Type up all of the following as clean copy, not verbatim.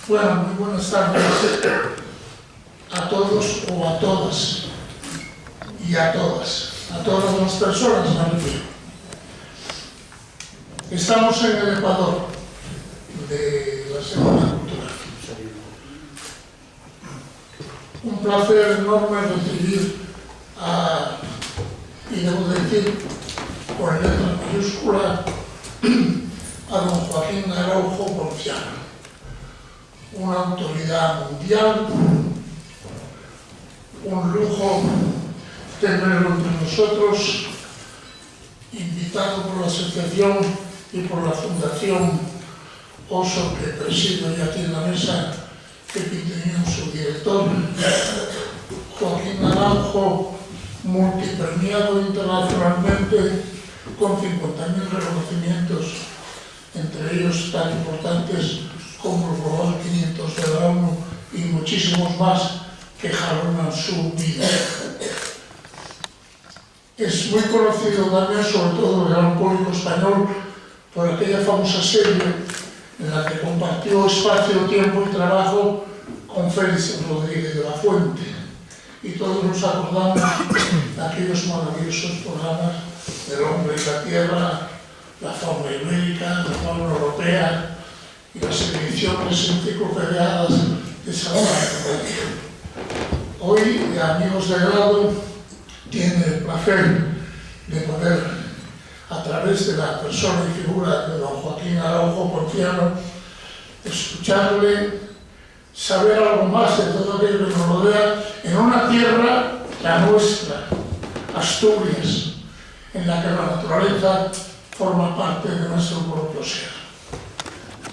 Bueno, muy buenas tardes a todos o a todas y a todas las personas, me refiero. Estamos en el Ecuador de la Semana Cultural. Un placer enorme recibir y debo decir, con letra mayúscula, a don Joaquín Araujo Ponciano, una autoridad mundial, un lujo tenerlo entre nosotros, invitado por la asociación y por la Fundación Oso, que presido ya aquí en la mesa, que tenía su director, Joaquín Araujo, multipremiado internacionalmente, con 50.000 reconocimientos, entre ellos tan importantes como el Global 500 de la ONU y muchísimos más que jalonan su vida. Es muy conocido también, sobre todo el gran público español, por aquella famosa serie en la que compartió espacio, tiempo y trabajo con Félix Rodríguez de la Fuente. Y todos nos acordamos de aquellos maravillosos programas del hombre y la tierra, la fauna ibérica, la fauna europea y las ediciones enciclopediadas de Salamanca. Hoy, amigos de grado, tiene el placer de poder, a través de la persona y figura de don Joaquín Araujo Ponciano, escucharle, saber algo más de todo aquello que nos rodea en una tierra, la nuestra, Asturias, en la que la naturaleza forma parte de nuestro propio ser.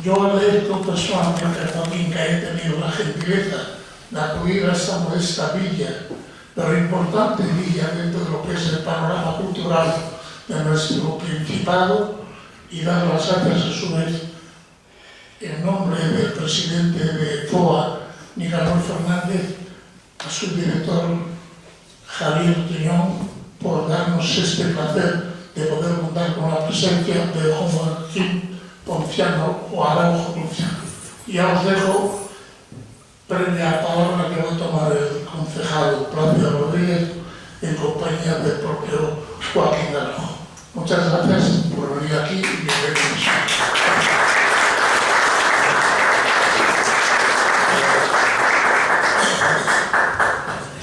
Yo agradezco personalmente a Joaquín que haya tenido la gentileza de acudir a esta modesta villa, pero importante villa dentro de lo que es el panorama cultural de nuestro Principado, y dar las gracias a su vez en nombre del presidente de FOA, Nicanor Fernández, a su director Javier Tiñón, por darnos este placer de poder contar con la presencia de don Joaquín Ponciano o Araujo Ponciano. Y ya os dejo, previa palabra que va a tomar el concejal Claudio Rodríguez en compañía del propio Joaquín Araujo. Muchas gracias por venir aquí y bienvenidos.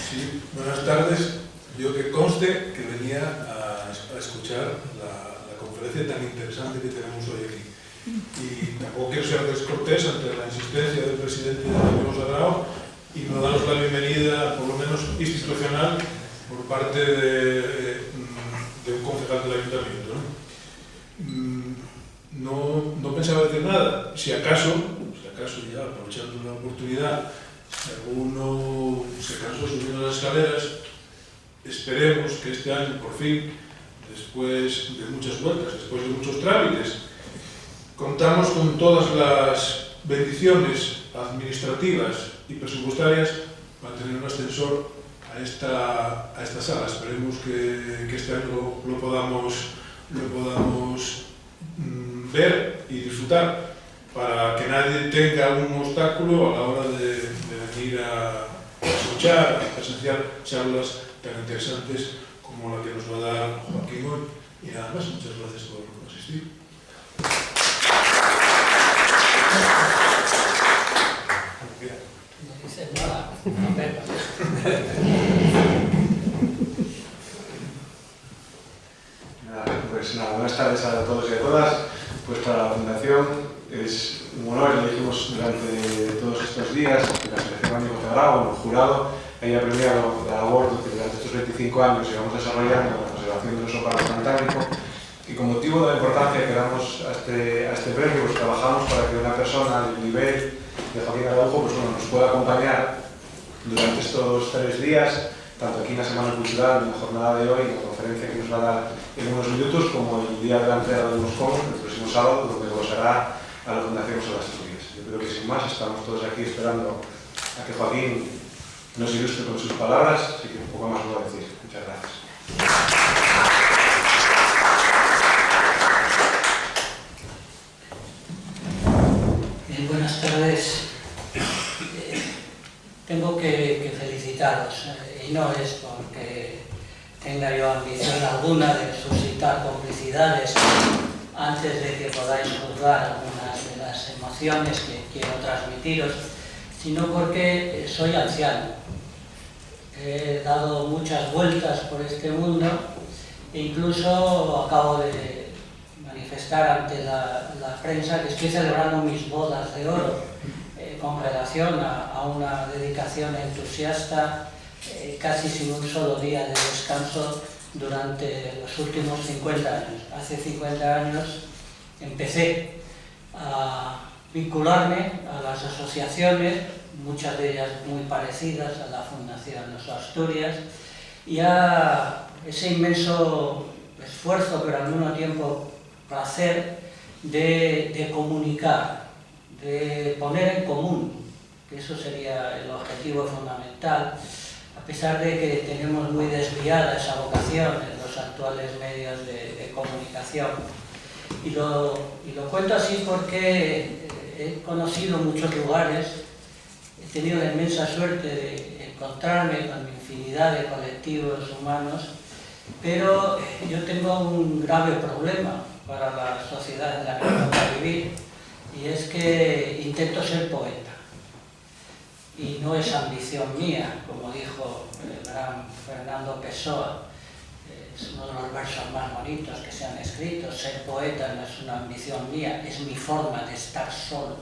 Sí, buenas tardes. Yo que conste que venía a escuchar la conferencia tan interesante que tenemos hoy aquí. Y tampoco quiero ser descortés ante la insistencia del presidente de la Sagrado y no daros la bienvenida, por lo menos institucional, por parte de un concejal del ayuntamiento, ¿no? No pensaba decir nada. Si acaso ya, aprovechando la oportunidad, si alguno se cansó subiendo las escaleras, esperemos que este año, por fin, después de muchas vueltas, después de muchos trámites, contamos con todas las bendiciones administrativas y presupuestarias para tener un ascensor a esta sala. Esperemos que este año lo podamos ver y disfrutar, para que nadie tenga un obstáculo a la hora de venir a escuchar, a presenciar charlas tan interesantes como la que nos va a dar Joaquín hoy. Y nada más, muchas gracias por asistir. No dice nada. Pues nada, buenas tardes a todos y a todas. Pues para la Fundación es un honor, lo dijimos durante todos estos días, que la Asociación Amigo Sagrado, el jurado, haya premiado la labor que durante estos 25 años llevamos desarrollando la conservación del oso pardo-cantábrico, y con motivo de la importancia que damos a este premio, pues trabajamos para que una persona del nivel de Joaquín Araujo pues, nos pueda acompañar durante estos 3 días, tanto aquí en la Semana Cultural, en la jornada de hoy, en la conferencia que nos va a dar en unos minutos, como el día de la entrega de los comos, el próximo sábado, donde glosará a la Fundación Oso de Asturias. Yo creo que sin más, estamos todos aquí esperando a que Joaquín nos ilustre con sus palabras, así que un poco más lo voy a decir. Muchas gracias. Buenas tardes invitados, y no es porque tenga yo ambición alguna de suscitar complicidades antes de que podáis juzgar algunas de las emociones que quiero transmitiros, sino porque soy anciano. He dado muchas vueltas por este mundo e incluso acabo de manifestar ante la prensa que estoy celebrando mis bodas de oro con relación a una dedicación entusiasta casi sin un solo día de descanso durante los últimos 50 años. Hace 50 años empecé a vincularme a las asociaciones, muchas de ellas muy parecidas a la Fundación Los Asturias, y a ese inmenso esfuerzo, pero al mismo tiempo placer, de comunicar, de poner en común, que eso sería el objetivo fundamental, a pesar de que tenemos muy desviada esa vocación en los actuales medios de comunicación. Y lo cuento así porque he conocido muchos lugares, he tenido la inmensa suerte de encontrarme con infinidad de colectivos humanos, pero yo tengo un grave problema para la sociedad en la que me toca vivir, y es que intento ser poeta. Y no es ambición mía, como dijo el gran Fernando Pessoa, es uno de los versos más bonitos que se han escrito. Ser poeta no es una ambición mía, es mi forma de estar solo.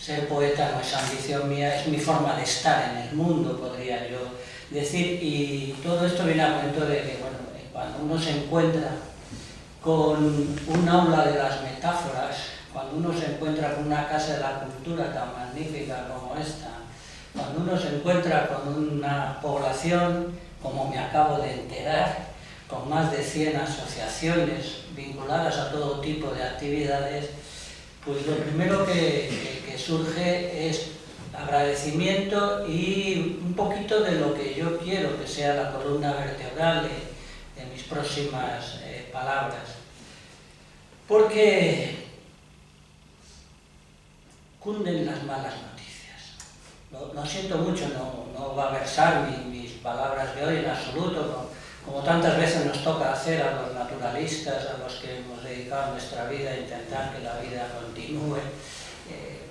Ser poeta no es ambición mía, es mi forma de estar en el mundo, podría yo decir. Y todo esto viene a cuento de que, bueno, cuando uno se encuentra con un aula de las metáforas, cuando uno se encuentra con una casa de la cultura tan magnífica como esta, cuando uno se encuentra con una población, como me acabo de enterar, con más de 100 asociaciones vinculadas a todo tipo de actividades, pues lo primero que surge es agradecimiento y un poquito de lo que yo quiero que sea la columna vertebral de mis próximas palabras. Porque cunden las malas noticias. Lo siento mucho, no va a versar mis palabras de hoy en absoluto, como tantas veces nos toca hacer a los naturalistas, a los que hemos dedicado nuestra vida a intentar que la vida continúe,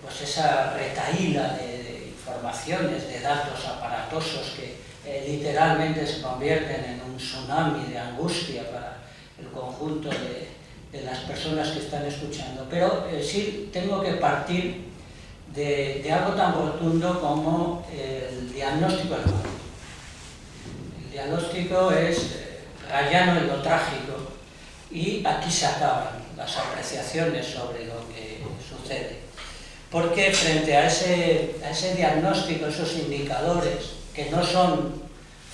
pues esa retahíla de informaciones, de datos aparatosos que literalmente se convierten en un tsunami de angustia para el conjunto de las personas que están escuchando. Pero sí tengo que partir de algo tan rotundo como el diagnóstico del mundo. El diagnóstico es rayano en lo trágico, y aquí se acaban las apreciaciones sobre lo que sucede. Porque frente a ese diagnóstico, esos indicadores, que no son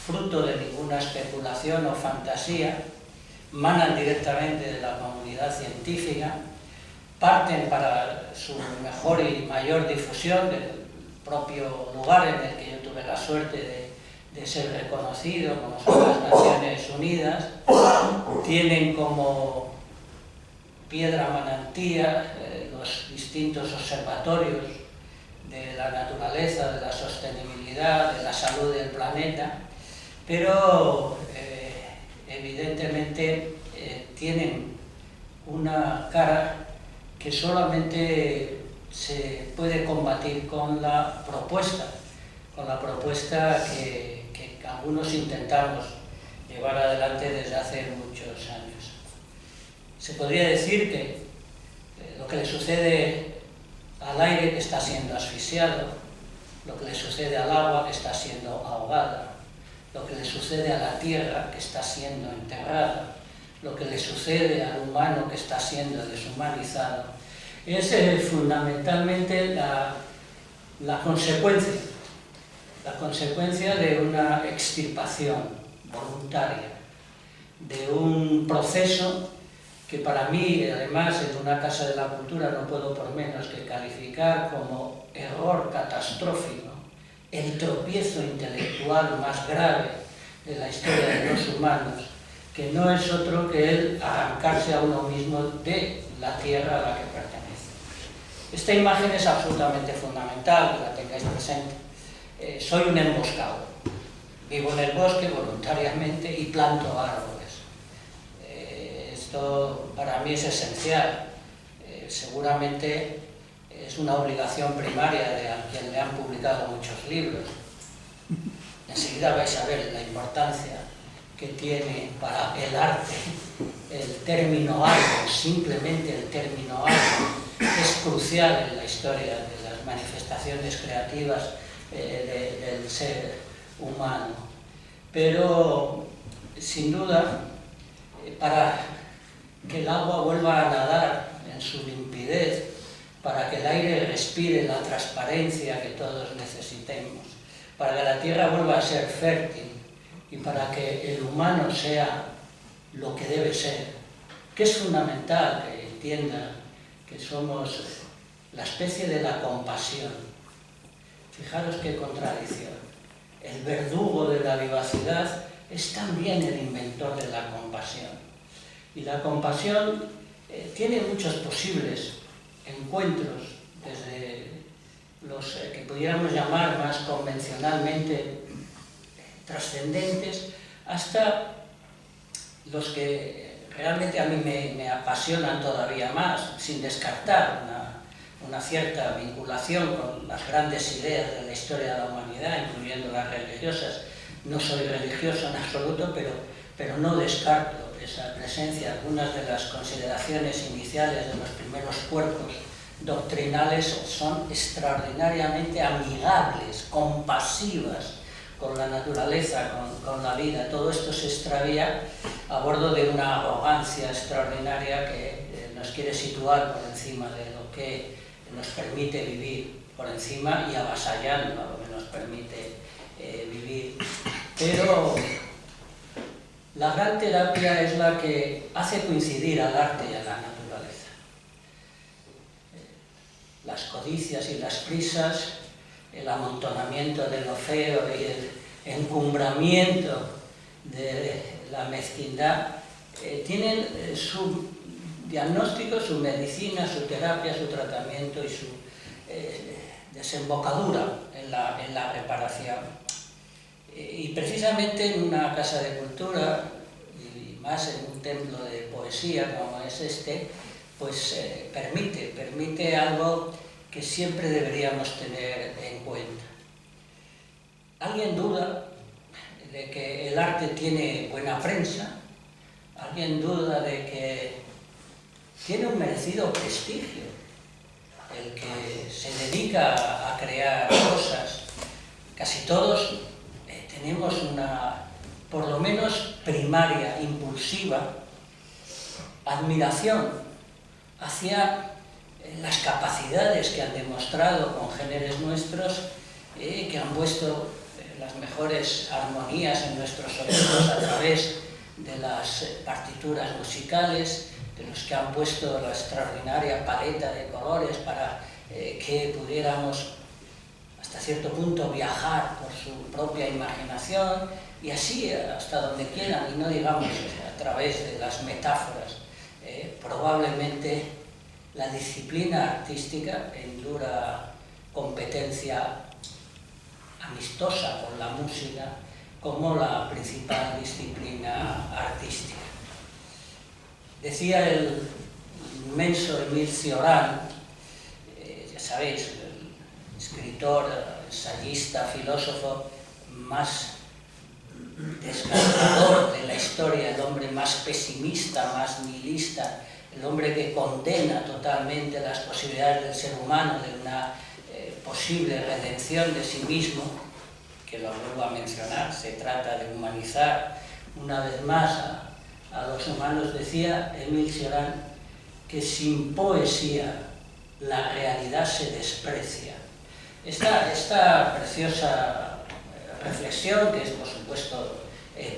fruto de ninguna especulación o fantasía, manan directamente de la comunidad científica, parten para su mejor y mayor difusión del propio lugar en el que yo tuve la suerte de ser reconocido, como son las Naciones Unidas. Tienen como piedra manantía los distintos observatorios de la naturaleza, de la sostenibilidad, de la salud del planeta, pero evidentemente tienen una cara que solamente se puede combatir con la propuesta que algunos intentamos llevar adelante desde hace muchos años. Se podría decir que lo que le sucede al aire, que está siendo asfixiado, lo que le sucede al agua, que está siendo ahogada, lo que le sucede a la tierra, que está siendo enterrada, lo que le sucede al humano, que está siendo deshumanizado, es fundamentalmente la consecuencia de una extirpación voluntaria, de un proceso que para mí, además, en una casa de la cultura no puedo por menos que calificar como error catastrófico, el tropiezo intelectual más grave de la historia de los humanos, que no es otro que el arrancarse a uno mismo de la tierra a la que pertenece. Esta imagen es absolutamente fundamental que la tengáis presente. soy un emboscado. Vivo en el bosque voluntariamente y planto árboles. Esto para mí es esencial. Seguramente es una obligación primaria de a quien le han publicado muchos libros. Enseguida vais a ver la importancia que tiene para el arte el término árbol, simplemente el término árbol, es crucial en la historia de las manifestaciones creativas del ser humano. Pero, sin duda, para que el agua vuelva a nadar en su limpidez, para que el aire respire la transparencia que todos necesitemos, para que la tierra vuelva a ser fértil y para que el humano sea lo que debe ser, que es fundamental que entienda que somos la especie de la compasión. Fijaros qué contradicción. El verdugo de la vivacidad es también el inventor de la compasión. Y la compasión tiene muchos posibles encuentros, desde los que pudiéramos llamar más convencionalmente trascendentes, hasta los que realmente a mí me apasionan todavía más, sin descartar una cierta vinculación con las grandes ideas de la historia de la humanidad, incluyendo las religiosas. No soy religioso en absoluto, pero no descarto esa presencia. Algunas de las consideraciones iniciales de los primeros cuerpos doctrinales son extraordinariamente amigables, compasivas con la naturaleza, con la vida. Todo esto se extravía a bordo de una arrogancia extraordinaria que nos quiere situar por encima de lo que nos permite vivir, por encima y avasallando a lo que nos permite vivir. Pero la gran terapia es la que hace coincidir al arte y a la naturaleza. Las codicias y las prisas, el amontonamiento de lo feo y el encumbramiento de la mezquindad tienen su diagnóstico, su medicina, su terapia, su tratamiento y su desembocadura en la reparación. Y precisamente en una casa de cultura, y más en un templo de poesía como es este, pues permite algo que siempre deberíamos tener en cuenta. ¿Alguien duda de que el arte tiene buena prensa? ¿Alguien duda de que tiene un merecido prestigio el que se dedica a crear cosas? Casi todos tenemos una, por lo menos primaria, impulsiva, admiración hacia las capacidades que han demostrado congéneres nuestros, que han puesto las mejores armonías en nuestros oídos a través de las partituras musicales, de los que han puesto la extraordinaria paleta de colores para que pudiéramos hasta cierto punto viajar por su propia imaginación y así hasta donde quieran, y no digamos a través de las metáforas. Probablemente la disciplina artística, en dura competencia amistosa con la música, como la principal disciplina artística. Decía el inmenso Émile Cioran, ya sabéis, el escritor, ensayista, filósofo más desgarrador de la historia, el hombre más pesimista, más nihilista, el hombre que condena totalmente las posibilidades del ser humano de una posible redención de sí mismo, que lo vuelvo a mencionar, se trata de humanizar una vez más a los humanos. Decía Émile Cioran que sin poesía la realidad se desprecia. Esta preciosa reflexión, que es por supuesto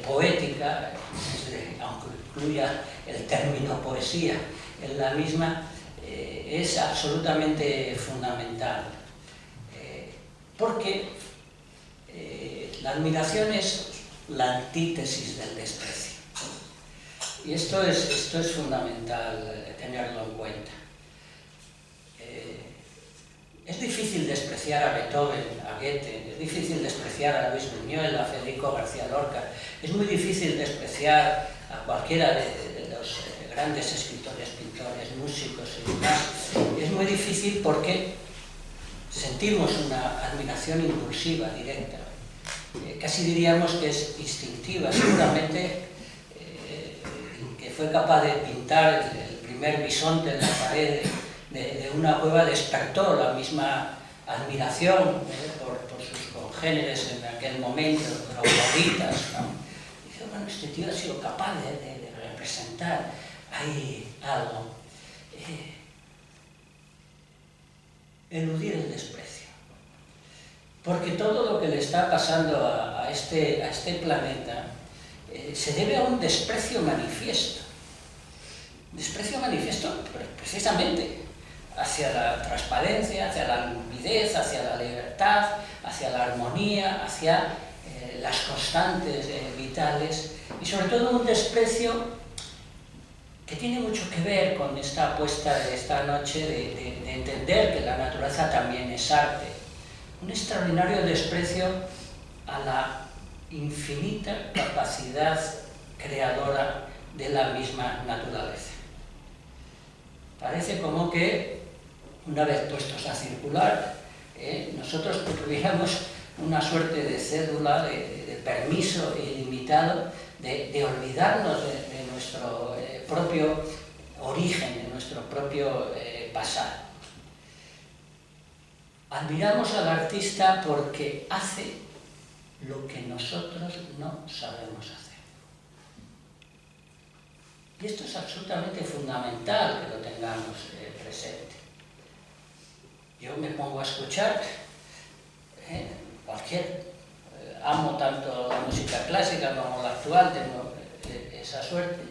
poética, aunque incluya el término poesía en la misma, es absolutamente fundamental, porque la admiración es la antítesis del desprecio, y esto es fundamental tenerlo en cuenta. Es difícil despreciar a Beethoven, a Goethe, es difícil despreciar a Luis Buñuel, a Federico García Lorca, es muy difícil despreciar a cualquiera de los grandes escritores, pintores, músicos y demás. Es muy difícil porque sentimos una admiración impulsiva, directa. Casi diríamos que es instintiva. Seguramente que fue capaz de pintar el primer bisonte en la pared de una cueva despertó la misma admiración por sus congéneres en aquel momento, trogloditas, ¿no? Dice, bueno, este tío ha sido capaz de representar ahí algo. Eludir el desprecio. Porque todo lo que le está pasando a este planeta se debe a un desprecio manifiesto. Desprecio manifiesto precisamente hacia la transparencia, hacia la limpidez, hacia la libertad, hacia la armonía, hacia las constantes vitales y sobre todo un desprecio que tiene mucho que ver con esta apuesta de esta noche de entender que la naturaleza también es arte. Un extraordinario desprecio a la infinita capacidad creadora de la misma naturaleza. Parece como que, una vez puestos a circular, nosotros tuviéramos una suerte de cédula, de permiso ilimitado, de olvidarnos de nuestro propio origen, de nuestro propio pasado. Admiramos al artista porque hace lo que nosotros no sabemos hacer. Y esto es absolutamente fundamental que lo tengamos presente. Yo me pongo a escuchar amo tanto la música clásica como la actual, tengo esa suerte,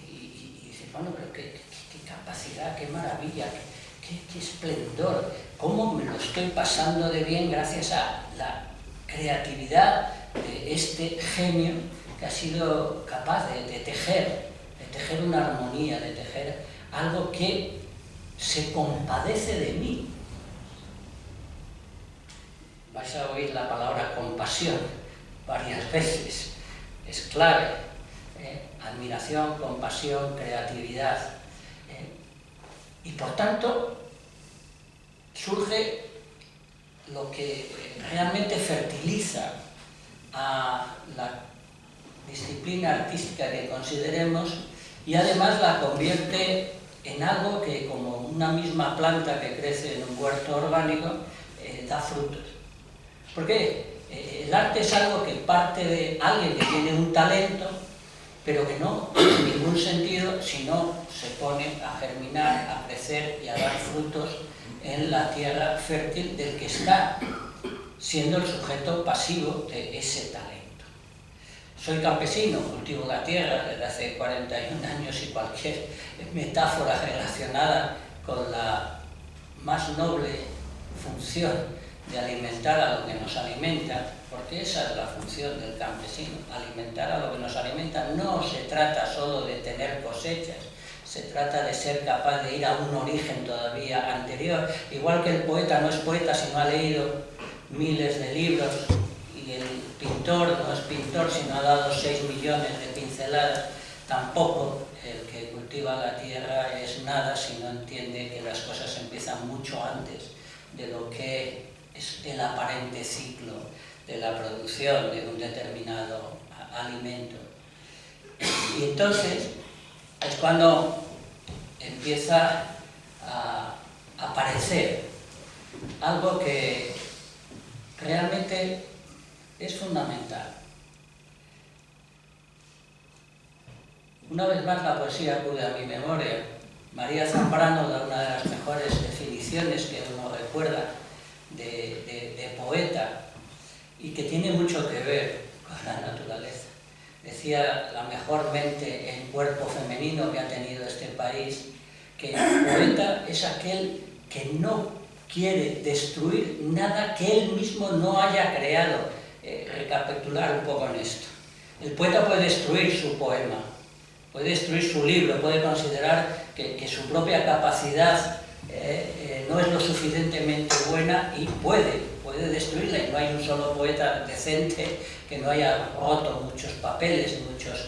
y dices, bueno, pero qué capacidad, qué maravilla, qué esplendor, cómo me lo estoy pasando de bien gracias a la creatividad de este genio que ha sido capaz de tejer una armonía, de tejer algo que se compadece de mí. Vais a oír la palabra compasión varias veces, es clave, admiración, compasión, creatividad, y por tanto surge lo que realmente fertiliza a la disciplina artística que consideremos y además la convierte en algo que, como una misma planta que crece en un huerto orgánico, da frutos. Porque el arte es algo que parte de alguien que tiene un talento, pero que no tiene ningún sentido si no se pone a germinar, a crecer y a dar frutos en la tierra fértil del que está siendo el sujeto pasivo de ese talento. Soy campesino, cultivo la tierra desde hace 41 años y cualquier metáfora relacionada con la más noble función de alimentar a lo que nos alimenta, porque esa es la función del campesino, alimentar a lo que nos alimenta. No se trata solo de tener cosechas, se trata de ser capaz de ir a un origen todavía anterior. Igual que el poeta no es poeta si no ha leído miles de libros, y el pintor no es pintor si no ha dado 6 millones de pinceladas, tampoco el que cultiva la tierra es nada si no entiende que las cosas empiezan mucho antes de lo que es el aparente ciclo de la producción de un determinado alimento. Y entonces es cuando empieza a aparecer algo que realmente es fundamental. Una vez más la poesía acude a mi memoria. María Zambrano da una de las mejores definiciones que uno recuerda de poeta y que tiene mucho que ver con la naturaleza. Decía la mejor mente en cuerpo femenino que ha tenido este país, que el poeta es aquel que no quiere destruir nada que él mismo no haya creado. Recapitular un poco en esto. El poeta puede destruir su poema, puede destruir su libro, puede considerar que su propia capacidad no es lo suficientemente buena y puede destruirla, y no hay un solo poeta decente que no haya roto muchos papeles, muchos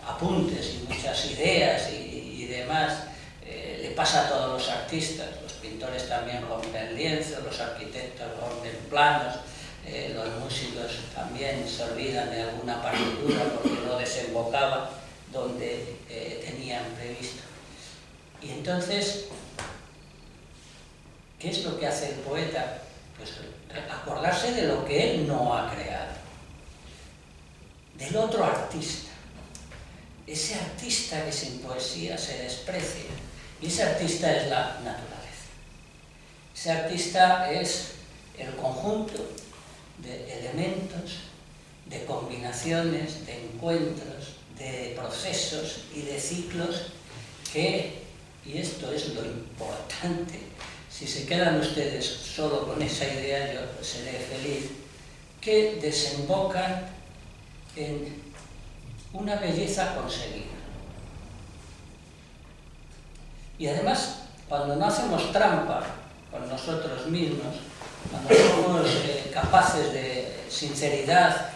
apuntes y muchas ideas y demás. Le pasa a todos los artistas, los pintores también rompen lienzos, los arquitectos rompen planos, los músicos también se olvidan de alguna partitura porque no desembocaba donde tenían previsto. Y entonces, ¿qué es lo que hace el poeta? Pues acordarse de lo que él no ha creado, del otro artista, ese artista que sin poesía se desprecia, y ese artista es la naturaleza. Ese artista es el conjunto de elementos, de combinaciones, de encuentros, de procesos y de ciclos que, y esto es lo importante, si se quedan ustedes solo con esa idea, yo seré feliz, que desembocan en una belleza conseguida. Y además, cuando no hacemos trampa con nosotros mismos, cuando somos capaces de sinceridad,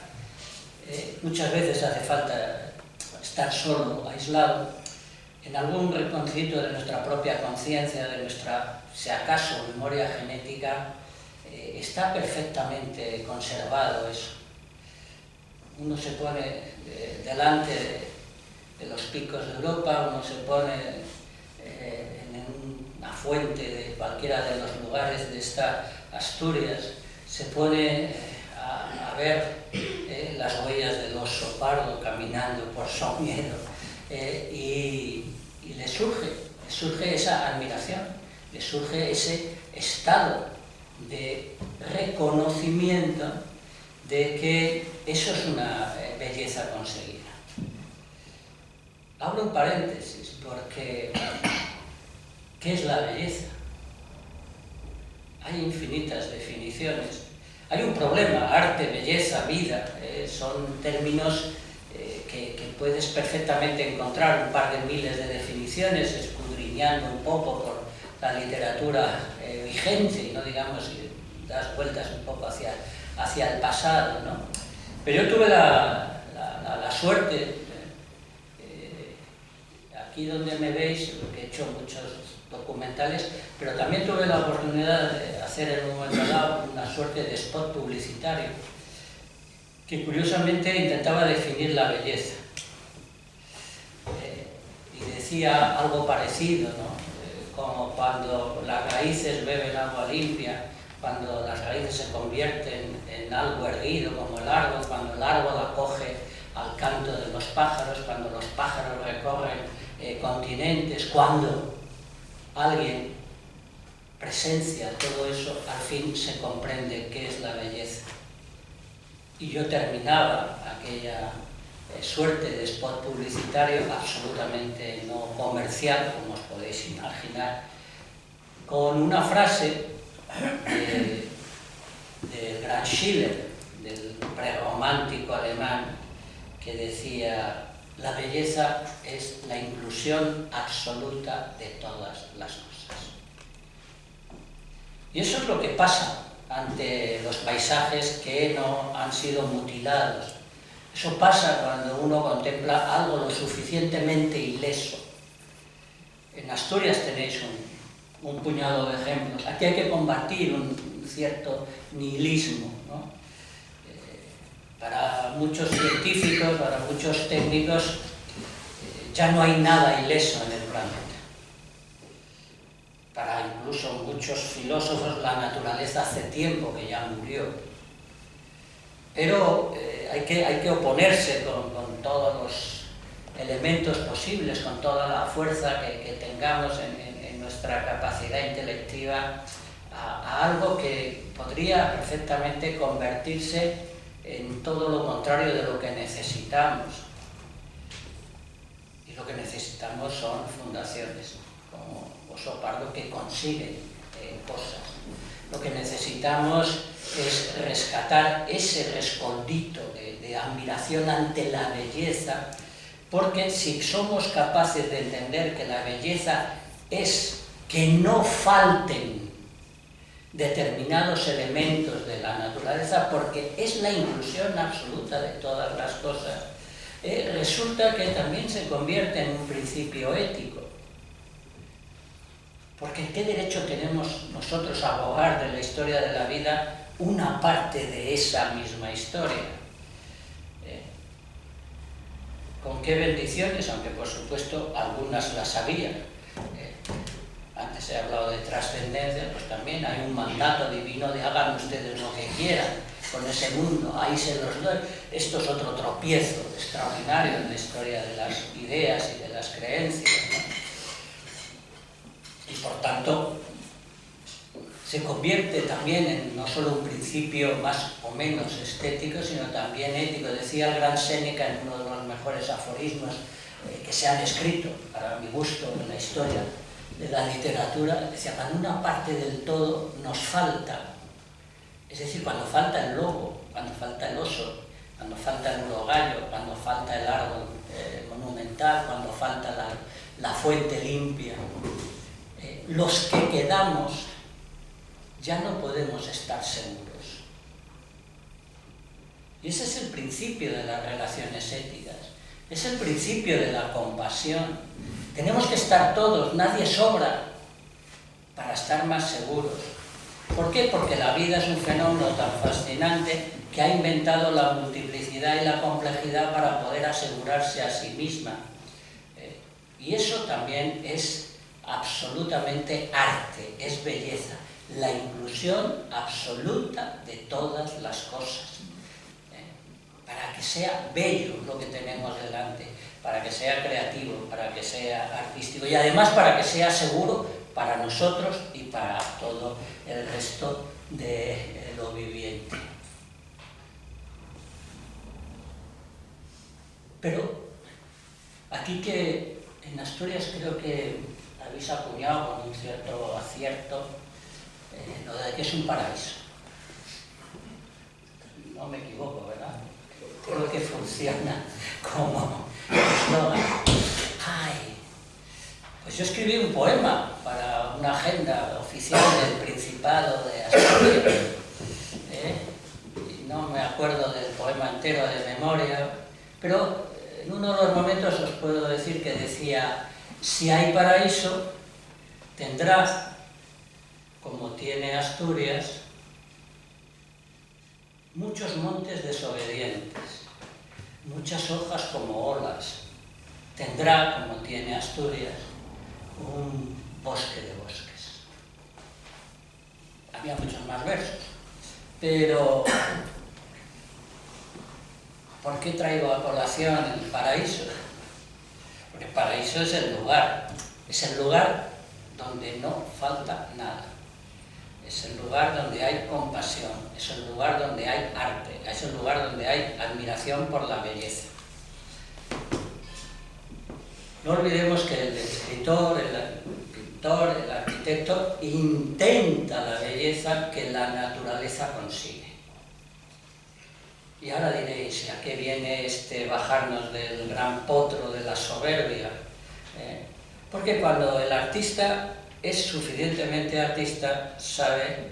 muchas veces hace falta estar solo, aislado, en algún rinconcito de nuestra propia conciencia, de nuestra, si acaso, memoria genética, está perfectamente conservado eso. Uno se pone delante de los picos de Europa, uno se pone en una fuente de cualquiera de los lugares de esta Asturias, se pone a ver las huellas del oso pardo caminando por Somiedo, y le surge esa admiración, le surge ese estado de reconocimiento de que eso es una belleza conseguida. Abro un paréntesis porque ¿qué es la belleza? Hay infinitas definiciones. Hay un problema, arte, belleza, vida, son términos que puedes perfectamente encontrar un par de miles de definiciones, escudriñando un poco por la literatura vigente, no digamos si das vueltas un poco hacia el pasado, ¿no? Pero yo tuve la suerte, aquí donde me veis, porque he hecho muchos documentales, pero también tuve la oportunidad de hacer en un momento dado una suerte de spot publicitario que curiosamente intentaba definir la belleza. Y decía algo parecido, ¿no? Como cuando las raíces beben agua limpia, cuando las raíces se convierten en algo erguido como el árbol, cuando el árbol acoge al canto de los pájaros, cuando los pájaros recorren continentes, cuando alguien presencia todo eso, al fin se comprende qué es la belleza. Y yo terminaba aquella suerte de spot publicitario absolutamente no comercial, como os podéis imaginar, con una frase del gran Schiller, del prerromántico alemán, que decía: la belleza es la inclusión absoluta de todas las cosas. Y eso es lo que pasa ante los paisajes que no han sido mutilados. Eso pasa cuando uno contempla algo lo suficientemente ileso. En Asturias tenéis un puñado de ejemplos. Aquí hay que combatir un cierto nihilismo, ¿no? Para muchos científicos, para muchos técnicos, ya no hay nada ileso en el planeta. Para incluso muchos filósofos, la naturaleza hace tiempo que ya murió. Pero hay que oponerse con todos los elementos posibles, con toda la fuerza que tengamos en nuestra capacidad intelectiva a algo que podría perfectamente convertirse en todo lo contrario de lo que necesitamos. Y lo que necesitamos son fundaciones, como Oso Pardo, que consiguen cosas. Lo que necesitamos es rescatar ese rescoldo de admiración ante la belleza, porque si somos capaces de entender que la belleza es que no falten determinados elementos de la naturaleza, porque es la inclusión absoluta de todas las cosas, resulta que también se convierte en un principio ético. Porque ¿qué derecho tenemos nosotros a abogar de la historia de la vida una parte de esa misma historia? ¿Con qué bendiciones? Aunque por supuesto algunas las había. Antes he hablado de trascendencia, pues también hay un mandato divino de hagan ustedes lo que quieran con ese mundo, ahí se los doy. Esto es otro tropiezo extraordinario en la historia de las ideas y de las creencias, ¿no? Y por tanto se convierte también en no solo un principio más o menos estético, sino también ético. Decía el gran Séneca en uno de los mejores aforismos que se han escrito, para mi gusto, en la historia de la literatura, decía, cuando una parte del todo nos falta, es decir, cuando falta el lobo, cuando falta el oso, cuando falta el urogallo, cuando falta el árbol monumental, cuando falta la fuente limpia, los que quedamos ya no podemos estar seguros. Y ese es el principio de las relaciones éticas, es el principio de la compasión. Tenemos que estar todos, nadie sobra, para estar más seguros. ¿Por qué? Porque la vida es un fenómeno tan fascinante que ha inventado la multiplicidad y la complejidad para poder asegurarse a sí misma. Y eso también es absolutamente arte, es belleza, la inclusión absoluta de todas las cosas, para que sea bello lo que tenemos delante, para que sea creativo, para que sea artístico y además para que sea seguro para nosotros y para todo el resto de lo viviente. Pero aquí que en Asturias creo que habéis acuñado con un cierto acierto lo de que es un paraíso. No me equivoco, ¿verdad? Creo que funciona como eslogan. ¡Ay! Pues yo escribí un poema para una agenda oficial del Principado de Asturias. Y no me acuerdo del poema entero de memoria, pero en uno de los momentos os puedo decir que decía: si hay paraíso, tendrá, como tiene Asturias, muchos montes desobedientes, muchas hojas como olas. Tendrá, como tiene Asturias, un bosque de bosques. Había muchos más versos, pero ¿por qué traigo a colación el paraíso? Porque el paraíso es el lugar donde no falta nada. Es el lugar donde hay compasión, es el lugar donde hay arte, es el lugar donde hay admiración por la belleza. No olvidemos que el escritor, el pintor, el arquitecto intenta la belleza que la naturaleza consigue. Y ahora diréis, ¿a qué viene bajarnos del gran potro de la soberbia? Porque cuando el artista es suficientemente artista, sabe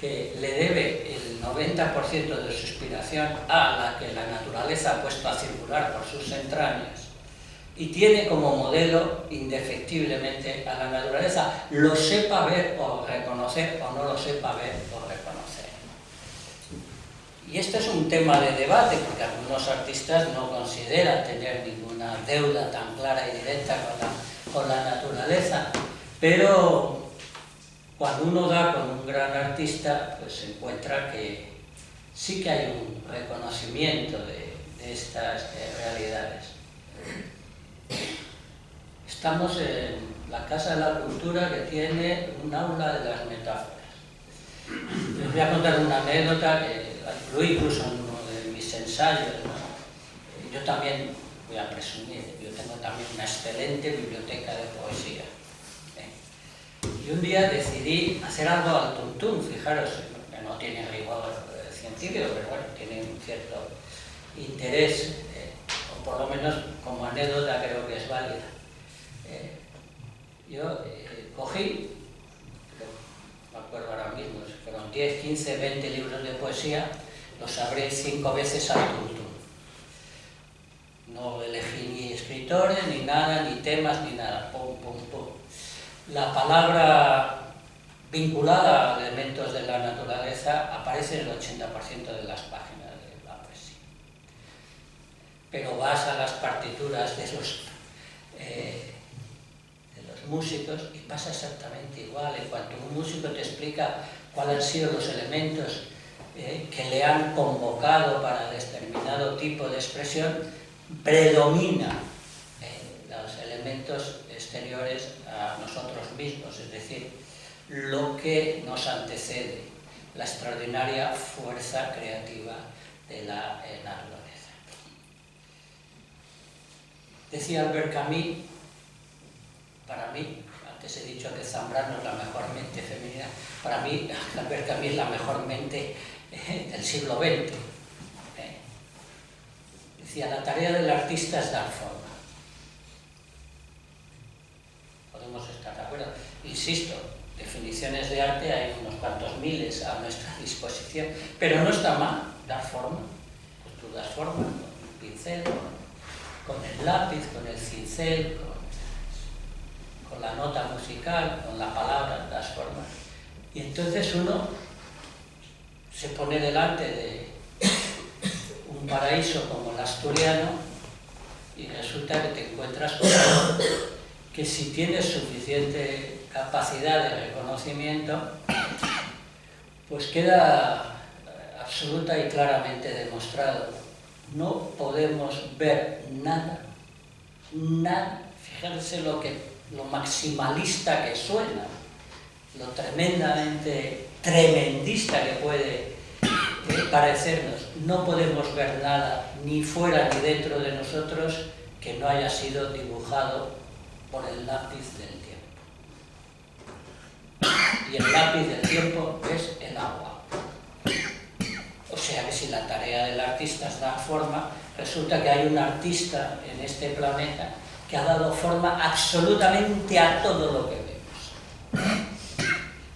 que le debe el 90% de su inspiración a la que la naturaleza ha puesto a circular por sus entrañas y tiene como modelo indefectiblemente a la naturaleza, lo sepa ver o reconocer o no lo sepa ver o reconocer. Y este es un tema de debate, porque algunos artistas no consideran tener ninguna deuda tan clara y directa con la naturaleza, pero cuando uno da con un gran artista, pues se encuentra que sí que hay un reconocimiento de estas realidades. Estamos en la Casa de la Cultura, que tiene un aula de las metáforas. Les voy a contar una anécdota que la incluí incluso en uno de mis ensayos, ¿no? Yo también voy a presumir, yo tengo también una excelente biblioteca de poesía. Y un día decidí hacer algo al tuntún, fijaros, que no tiene rigor científico, pero bueno, tiene un cierto interés, o por lo menos como anécdota creo que es válida. Yo cogí, no me acuerdo ahora mismo, fueron 10, 15, 20 libros de poesía, los abrí 5 veces al tuntún. No elegí ni escritores, ni nada, ni temas, ni nada. Pum, pum, pum. La palabra vinculada a elementos de la naturaleza aparece en el 80% de las páginas de la poesía. Pero vas a las partituras de los músicos y pasa exactamente igual. En cuanto un músico te explica cuáles han sido los elementos que le han convocado para determinado tipo de expresión, predomina los elementos exteriores a nosotros mismos, es decir, lo que nos antecede, la extraordinaria fuerza creativa de la naturaleza. Decía Albert Camus, para mí, antes he dicho que Zambrano es la mejor mente femenina, para mí Albert Camus es la mejor mente del siglo XX. Decía, la tarea del artista es dar forma. Podemos estar de acuerdo. Insisto, definiciones de arte hay unos cuantos miles a nuestra disposición, pero no está mal dar forma. Pues tú das forma con el pincel, con el lápiz, con el cincel, con la nota musical, con la palabra, das forma. Y entonces uno se pone delante de un paraíso como el asturiano y resulta que te encuentras con algo que, si tienes suficiente capacidad de reconocimiento, pues queda absoluta y claramente demostrado. No podemos ver nada, fíjense lo maximalista que suena, lo tremendamente tremendista que puede parecernos. No podemos ver nada, ni fuera ni dentro de nosotros, que no haya sido dibujado por el lápiz del tiempo. Y el lápiz del tiempo es el agua. O sea que si la tarea del artista es dar forma, resulta que hay un artista en este planeta que ha dado forma absolutamente a todo lo que vemos,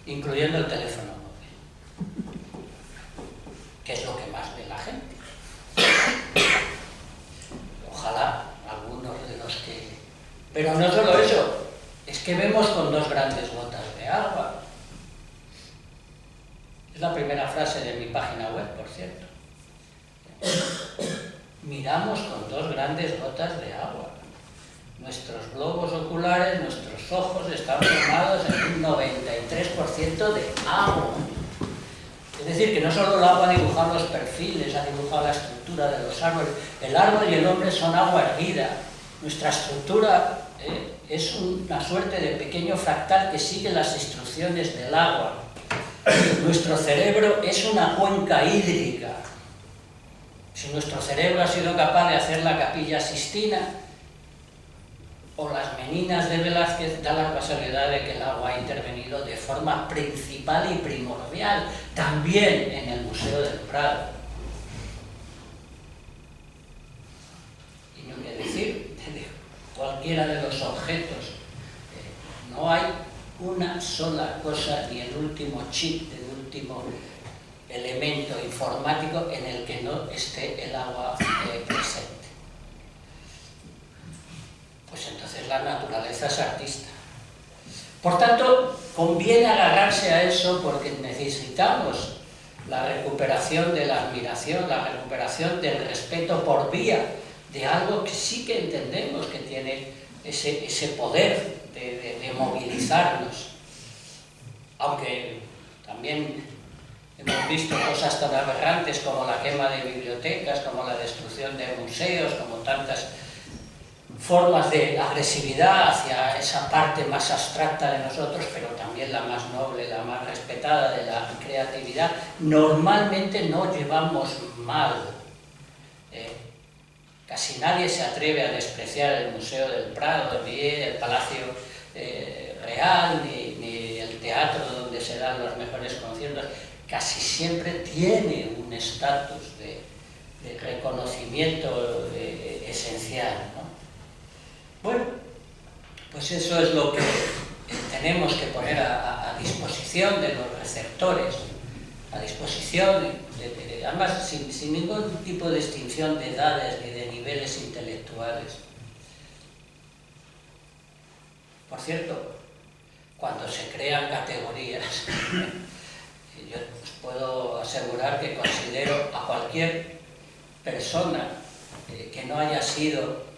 incluyendo el teléfono móvil, que es lo que más ve la gente. Ojalá algunos de los que... Pero no solo eso, es que vemos con 2 grandes gotas de agua. Es la primera frase de mi página web, por cierto. Miramos con 2 grandes gotas de agua. Nuestros globos oculares, nuestros ojos están formados en un 93% de agua. Es decir, que no solo el agua ha dibujado los perfiles, ha dibujado la estructura de los árboles. El árbol y el hombre son agua erguida. Nuestra estructura es una suerte de pequeño fractal que sigue las instrucciones del agua. Nuestro cerebro es una cuenca hídrica. Si nuestro cerebro ha sido capaz de hacer la Capilla Sixtina o las Meninas de Velázquez, da la casualidad de que el agua ha intervenido de forma principal y primordial, también en el Museo del Prado. Y no hay que decir de cualquiera de los objetos, no hay una sola cosa, ni el último chip, el último elemento informático en el que no esté el agua presente. Pues entonces la naturaleza es artista. Por tanto, conviene agarrarse a eso porque necesitamos la recuperación de la admiración, la recuperación del respeto por vía de algo que sí que entendemos que tiene ese poder de movilizarnos. Aunque también hemos visto cosas tan aberrantes como la quema de bibliotecas, como la destrucción de museos, como tantas formas de agresividad hacia esa parte más abstracta de nosotros, pero también la más noble, la más respetada de la creatividad. Normalmente no llevamos mal. Casi nadie se atreve a despreciar el Museo del Prado, ni el Palacio Real, ni el teatro donde se dan los mejores conciertos. Casi siempre tiene un estatus de reconocimiento esencial, ¿no? Bueno, pues eso es lo que tenemos que poner a disposición de los receptores, a disposición, además sin ningún tipo de distinción de edades ni de niveles intelectuales. Por cierto, cuando se crean categorías, yo os puedo asegurar que considero a cualquier persona que no haya sido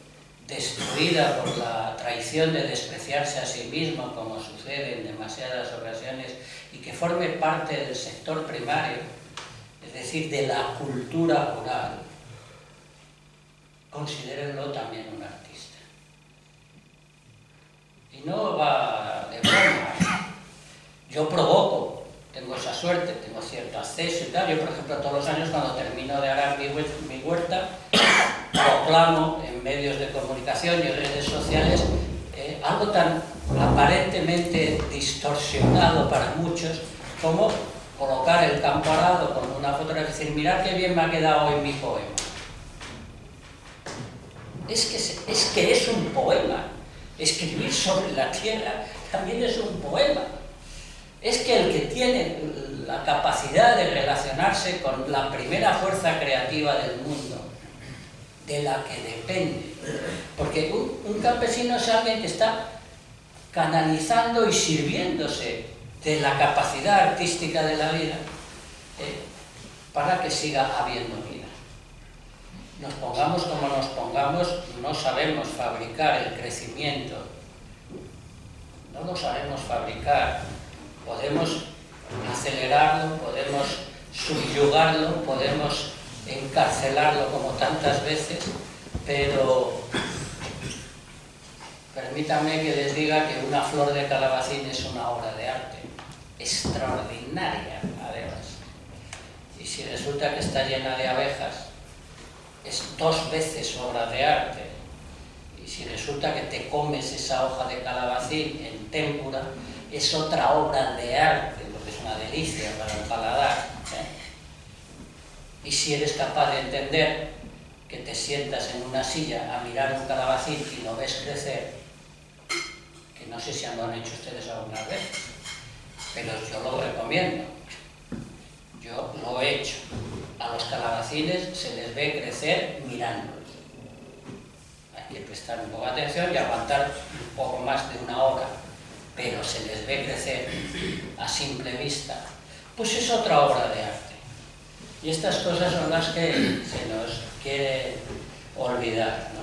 destruida por la traición de despreciarse a sí mismo, como sucede en demasiadas ocasiones, y que forme parte del sector primario, es decir, de la cultura rural, considérenlo también un artista. Y no va de broma. Yo provoco, tengo esa suerte, tengo cierto acceso y tal. Yo, por ejemplo, todos los años cuando termino de arar mi huerta, proclamo en medios de comunicación y en redes sociales algo tan aparentemente distorsionado para muchos como colocar el campo arado con una fotografía y decir, mirad qué bien me ha quedado hoy mi poema. Es que es un poema. Escribir sobre la tierra también es un poema. Es que el que tiene la capacidad de relacionarse con la primera fuerza creativa del mundo, de la que depende, porque un campesino es alguien que está canalizando y sirviéndose de la capacidad artística de la vida para que siga habiendo vida. Nos pongamos como nos pongamos, no sabemos fabricar el crecimiento, no lo sabemos fabricar. Podemos acelerarlo, podemos subyugarlo, podemos encarcelarlo como tantas veces, pero permítanme que les diga que una flor de calabacín es una obra de arte, extraordinaria además. Y si resulta que está llena de abejas, es 2 veces obra de arte. Y si resulta que te comes esa hoja de calabacín en témpura, es otra obra de arte, porque es una delicia para el paladar. Y si eres capaz de entender que te sientas en una silla a mirar un calabacín y lo ves crecer, que no sé si lo han hecho ustedes alguna vez, pero yo lo recomiendo. Yo lo he hecho. A los calabacines se les ve crecer mirándolos. Hay que prestar un poco de atención y aguantar un poco más de una hora, pero se les ve crecer a simple vista. Pues es otra obra de arte. Y estas cosas son las que se nos quiere olvidar, ¿no?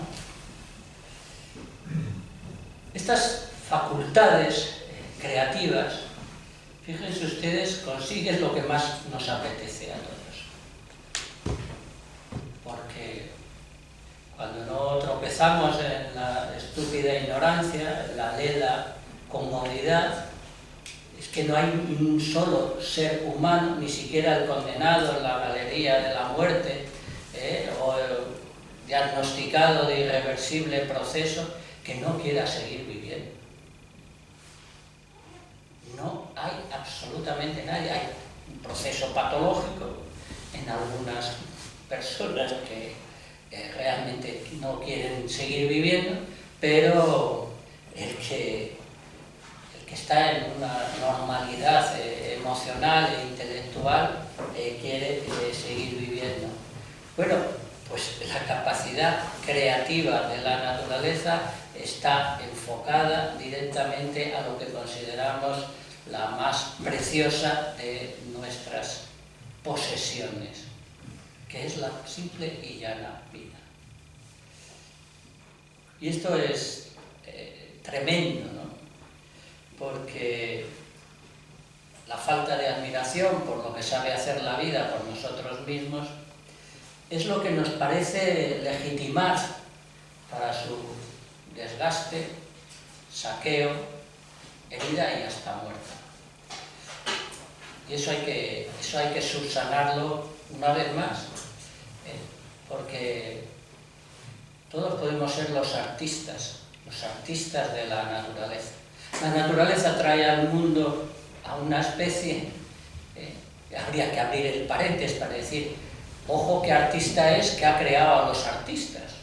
Estas facultades creativas, fíjense ustedes, consiguen lo que más nos apetece a todos. Porque cuando no tropezamos en la estúpida ignorancia, en la lela comodidad, es que no hay un solo ser humano, ni siquiera el condenado en la galería de la muerte, o el diagnosticado de irreversible proceso, que no quiera seguir viviendo. No hay absolutamente nadie. Hay un proceso patológico en algunas personas que realmente no quieren seguir viviendo, pero el que está en una normalidad emocional e intelectual quiere seguir viviendo. Bueno, pues la capacidad creativa de la naturaleza está enfocada directamente a lo que consideramos la más preciosa de nuestras posesiones, que es la simple y llana vida. Y esto es tremendo, ¿no? Porque la falta de admiración por lo que sabe hacer la vida por nosotros mismos es lo que nos parece legitimar para su desgaste, saqueo, herida y hasta muerte. Y eso hay que subsanarlo una vez más, porque todos podemos ser los artistas de la naturaleza. La naturaleza trae al mundo a una especie, habría que abrir el paréntesis para decir, ojo qué artista es que ha creado a los artistas,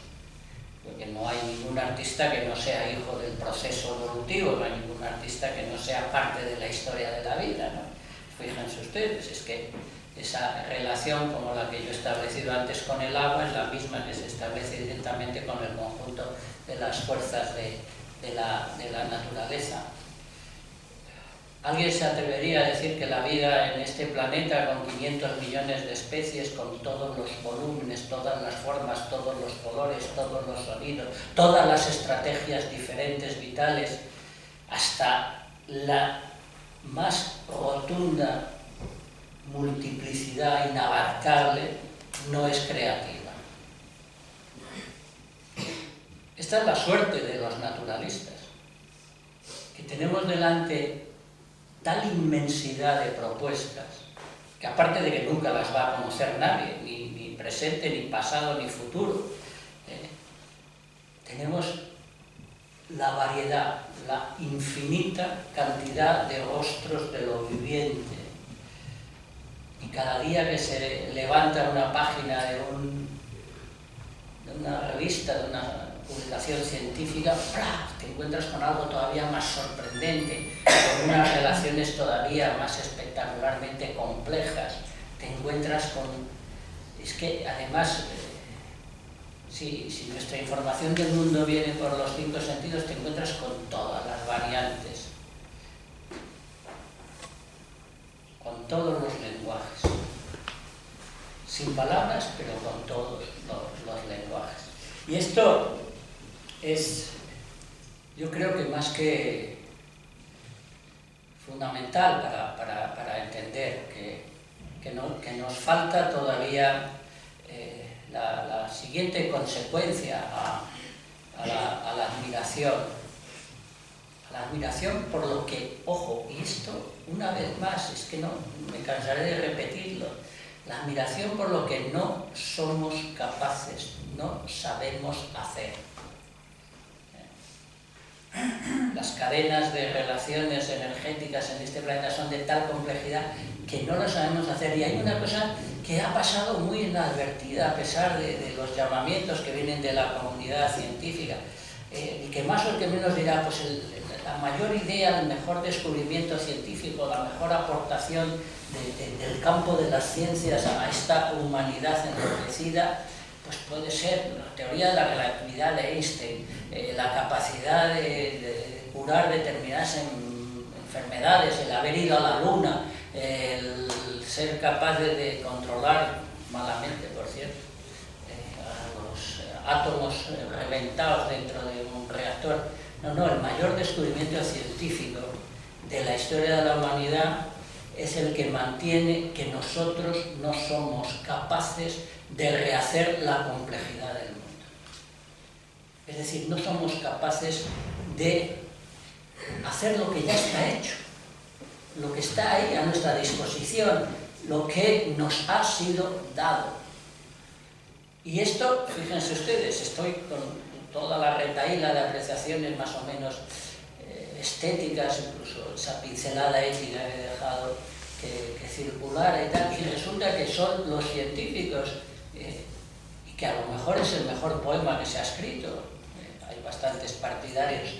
porque no hay ningún artista que no sea hijo del proceso evolutivo. motivo, no hay ningún artista que no sea parte de la historia de la vida, ¿no? Fíjense ustedes, es que esa relación como la que yo he establecido antes con el agua es la misma que se establece directamente con el conjunto de las fuerzas de la naturaleza. ¿Alguien se atrevería a decir que la vida en este planeta, con 500 millones de especies, con todos los volúmenes, todas las formas, todos los colores, todos los sonidos, todas las estrategias diferentes, vitales, hasta la más rotunda multiplicidad inabarcable, no es creativa? Esta es la suerte de los naturalistas, que tenemos delante tal inmensidad de propuestas, que aparte de que nunca las va a conocer nadie, ni presente, ni pasado, ni futuro, tenemos la variedad, la infinita cantidad de rostros de lo viviente. Y cada día que se levanta una página de una revista, de una publicación científica, ¡plá!, te encuentras con algo todavía más sorprendente, con unas relaciones todavía más espectacularmente complejas. Te encuentras con... Es que además, si nuestra información del mundo viene por los 5 sentidos, te encuentras con todas las variantes, con todos los lenguajes, sin palabras, pero con todos los lenguajes. Y esto es, yo creo que más que fundamental para entender que nos falta todavía la siguiente consecuencia a la admiración. La admiración por lo que, ojo, y esto una vez más, es que no me cansaré de repetirlo, la admiración por lo que no somos capaces, no sabemos hacer. Las cadenas de relaciones energéticas en este planeta son de tal complejidad que no lo sabemos hacer. Y hay una cosa que ha pasado muy inadvertida a pesar de los llamamientos que vienen de la comunidad científica. Y que más o el que menos dirá, pues la mayor idea, el mejor descubrimiento científico, la mejor aportación del campo de las ciencias a esta humanidad enriquecida, pues puede ser la teoría de la relatividad de Einstein, la capacidad de curar determinadas enfermedades, el haber ido a la luna, el ser capaz de controlar malamente, por cierto, a los átomos reventados dentro de un reactor. No, el mayor descubrimiento científico de la historia de la humanidad es el que mantiene que nosotros no somos capaces de rehacer la complejidad del mundo. Es decir, no somos capaces de hacer lo que ya está hecho, lo que está ahí a nuestra disposición, lo que nos ha sido dado. Y esto, fíjense ustedes, estoy con toda la retahíla de apreciaciones más o menos estéticas, incluso esa pincelada ética que he dejado que circulara y tal, y resulta que son los científicos, y que a lo mejor es el mejor poema que se ha escrito. Hay bastantes partidarios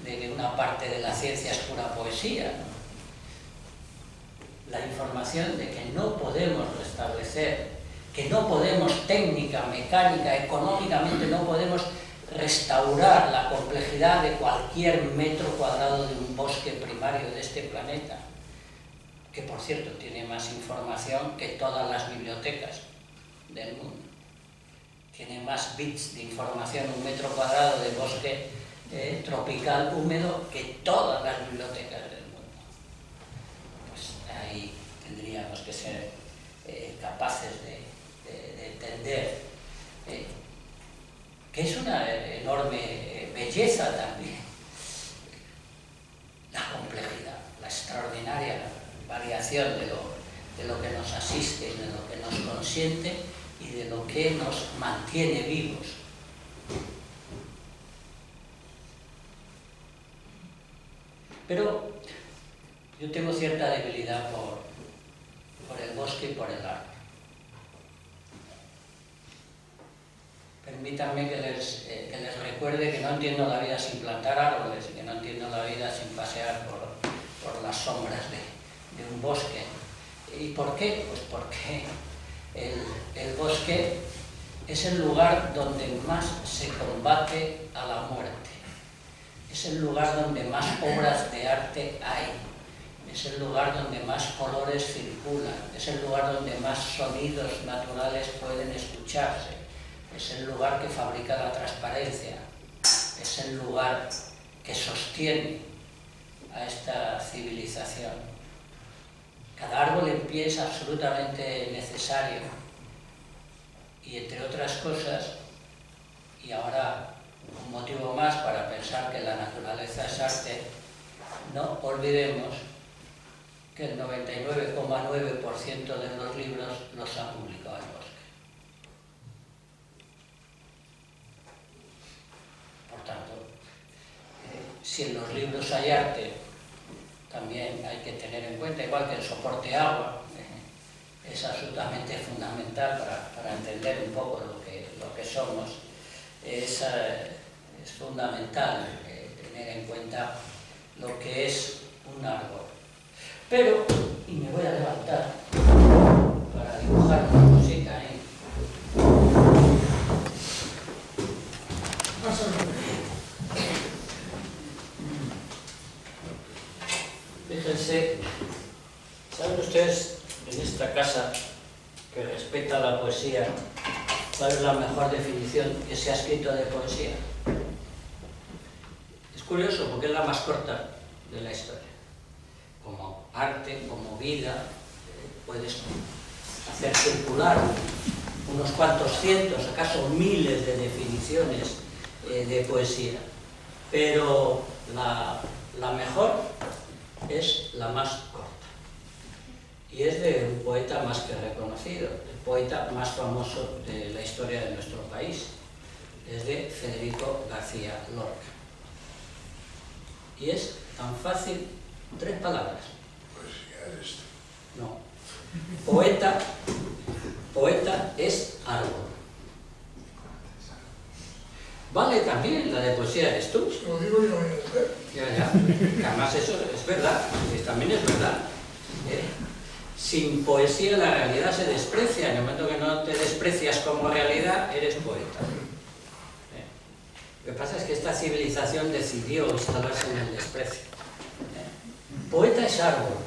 de que una parte de la ciencia es pura poesía, ¿no? La información de que no podemos restablecer, que no podemos técnica, mecánica, económicamente no podemos restaurar la complejidad de cualquier metro cuadrado de un bosque primario de este planeta, que por cierto tiene más información que todas las bibliotecas del mundo. Tiene más bits de información un metro cuadrado de bosque tropical húmedo que todas las bibliotecas del mundo. Pues ahí tendríamos que ser capaces de entender que es una enorme belleza también la complejidad, la extraordinaria variación de lo que nos asiste, de lo que nos consiente y de lo que nos mantiene vivos. Pero yo tengo cierta debilidad por el bosque y por el árbol. Permítanme que les recuerde que no entiendo la vida sin plantar árboles, que no entiendo la vida las sombras de un bosque. ¿Y por qué? Pues porque el bosque es el lugar donde más se combate a la muerte. Es el lugar donde más obras de arte hay. Es el lugar donde más colores circulan. Es el lugar donde más sonidos naturales pueden escucharse. Es el lugar que fabrica la transparencia. Es el lugar que sostiene a esta civilización. Cada árbol en pie es absolutamente necesario. Y entre otras cosas, y ahora un motivo más para pensar que la naturaleza es arte, no olvidemos que el 99,9% de los libros los ha publicado el bosque. Por tanto, si en los libros hay arte, también hay que tener en cuenta, igual que el soporte agua, es absolutamente fundamental para entender un poco lo que somos. Es fundamental tener en cuenta lo que es un árbol. Pero, y me voy a levantar para dibujar una cosita ahí. Fíjense, ¿saben ustedes en esta casa que respeta la poesía cuál es la mejor definición que se ha escrito de poesía? Es curioso porque es la más corta de la historia. Como arte, como vida, puedes hacer circular unos cuantos cientos, acaso miles de definiciones de poesía, pero la mejor es la más corta. Y es de un poeta más que reconocido, el poeta más famoso de la historia de nuestro país. Es de Federico García Lorca. Y es tan fácil, 3 palabras. No. Poeta es árbol. Vale también la de poesía eres tú. Lo digo yo, Ya. Además eso es verdad, también es verdad. Sin poesía la realidad se desprecia. En el momento que no te desprecias como realidad, eres poeta. Lo que pasa es que esta civilización decidió instalarse en el desprecio. Poeta es árbol.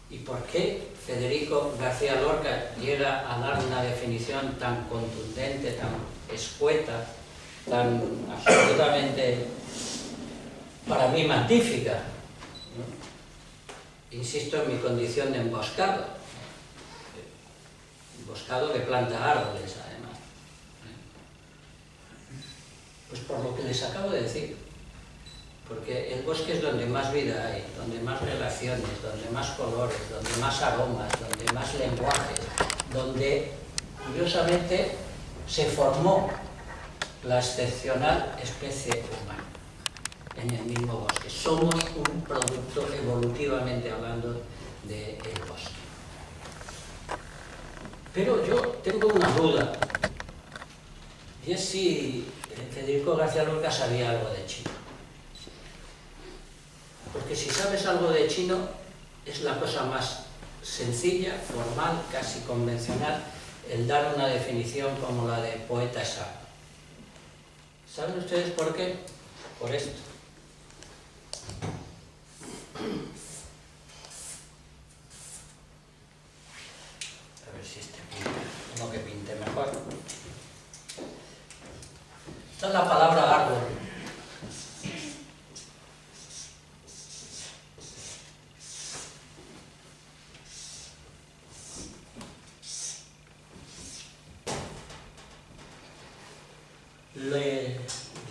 ¿Y por qué Federico García Lorca llega a dar una definición tan contundente, tan escueta, tan absolutamente, para mí, magnífica? Insisto en mi condición de emboscado. Emboscado que planta árboles, además. Pues por lo que les acabo de decir. Porque el bosque es donde más vida hay, donde más relaciones, donde más colores, donde más aromas, donde más lenguajes, donde, curiosamente, se formó la excepcional especie humana en el mismo bosque. Somos un producto, evolutivamente hablando, del bosque. Pero yo tengo una duda, y es si Federico García Lorca sabía algo de chino. Porque si sabes algo de chino, es la cosa más sencilla, formal, casi convencional, el dar una definición como la de poeta es árbol. ¿Saben ustedes por qué? Por esto. A ver si este pinta, uno que pinte mejor. Esta es la palabra árbol.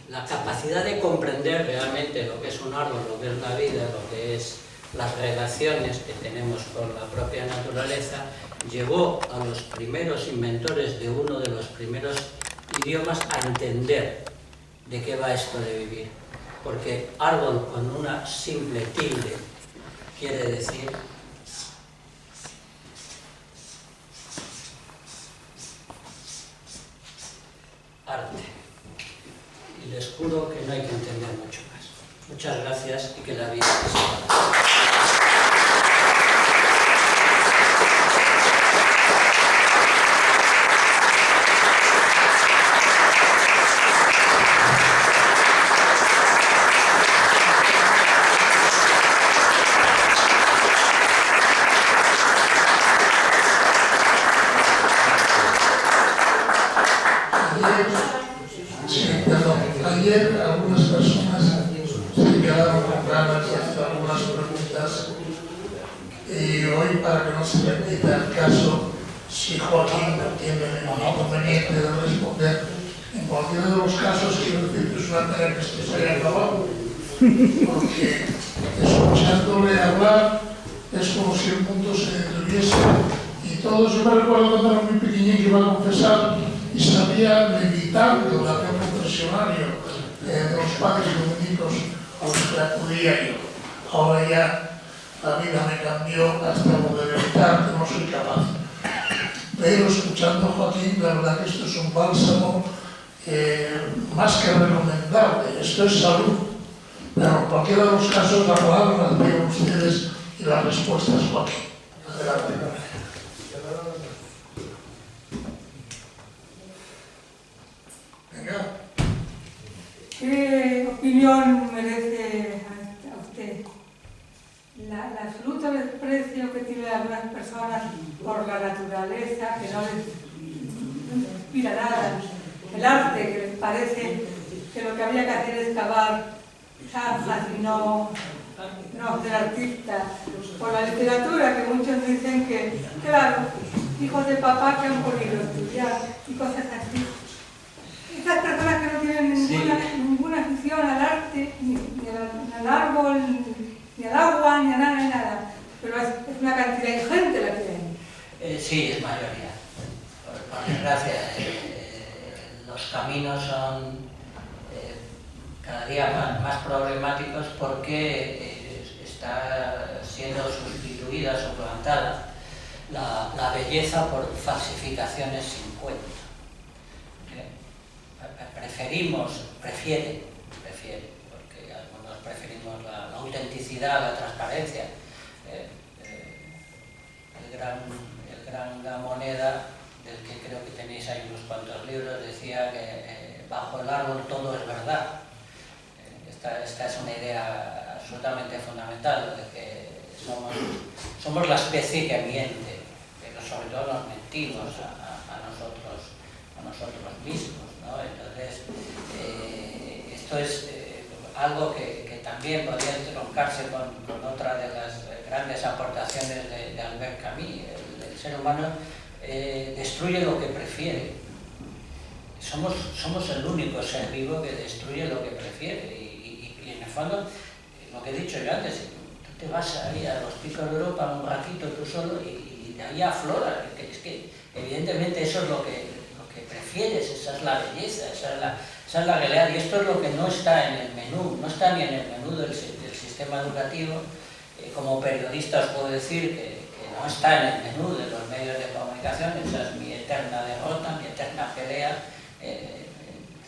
La capacidad de comprender realmente lo que es un árbol, lo que es la vida, lo que es las relaciones que tenemos con la propia naturaleza, llevó a los primeros inventores de uno de los primeros idiomas a entender de qué va esto de vivir. Porque árbol con una simple tilde quiere decir arte. Y les juro que no hay que entender mucho más. Muchas gracias y que la vida te siga. Ayer algunas personas se quedaron con ganas de hacer algunas preguntas y hoy, para que no se repita el caso, si Joaquín no tiene ningún inconveniente de responder, en cualquiera de los casos quiero decir que es una tarea que esto se haya acabado, porque escuchándole hablar es como si el mundo se detuviese y todo. Yo me recuerdo cuando era muy pequeñín que iba a confesar y sabía levitar de oración confesionario de los padres dominicos a los que acudía yo. Ahora ya la vida me cambió hasta lo de levitar, que no soy capaz. Pero escuchando a Joaquín, la verdad que esto es un bálsamo más que recomendable. Esto es salud. Pero en cualquiera de los casos la palabra la tienen ustedes y la respuesta es Joaquín. Adelante. Venga. ¿Qué opinión merece a usted la absoluta desprecio que tienen algunas personas por la naturaleza, que no les inspira nada, el arte, que les parece que lo que había que hacer es cavar zanjas y no ser artista, por la literatura, que muchos dicen que, claro, hijos de papá que han podido estudiar y cosas así? Estas personas que no tienen ninguna afición al arte, ni al árbol, ni al agua, ni a nada, pero es una cantidad ingente la que hay. Sí, es mayoría. Por desgracia, los caminos son cada día más problemáticos porque está siendo sustituida, suplantada la belleza por falsificaciones sin cuenta. Prefiere, porque algunos preferimos la autenticidad, la transparencia. El gran Gamoneda, del que creo que tenéis ahí unos cuantos libros, decía que bajo el árbol todo es verdad. Esta es una idea absolutamente fundamental, de que somos la especie que miente, pero sobre todo nos mentimos a nosotros mismos, ¿no? Entonces, esto es algo que también podría entroncarse con otra de las grandes aportaciones de Albert Camus. El ser humano destruye lo que prefiere. Somos el único ser vivo que destruye lo que prefiere. Y en el fondo, lo que he dicho yo antes, tú te vas ahí a los picos de Europa un ratito tú solo y de ahí aflora. Es que evidentemente eso es lo que prefieres, esa es la belleza, esa es la realidad, y esto es lo que no está en el menú, no está ni en el menú del sistema educativo. Como periodista os puedo decir que no está en el menú de los medios de comunicación. Esa es mi eterna derrota, mi eterna pelea,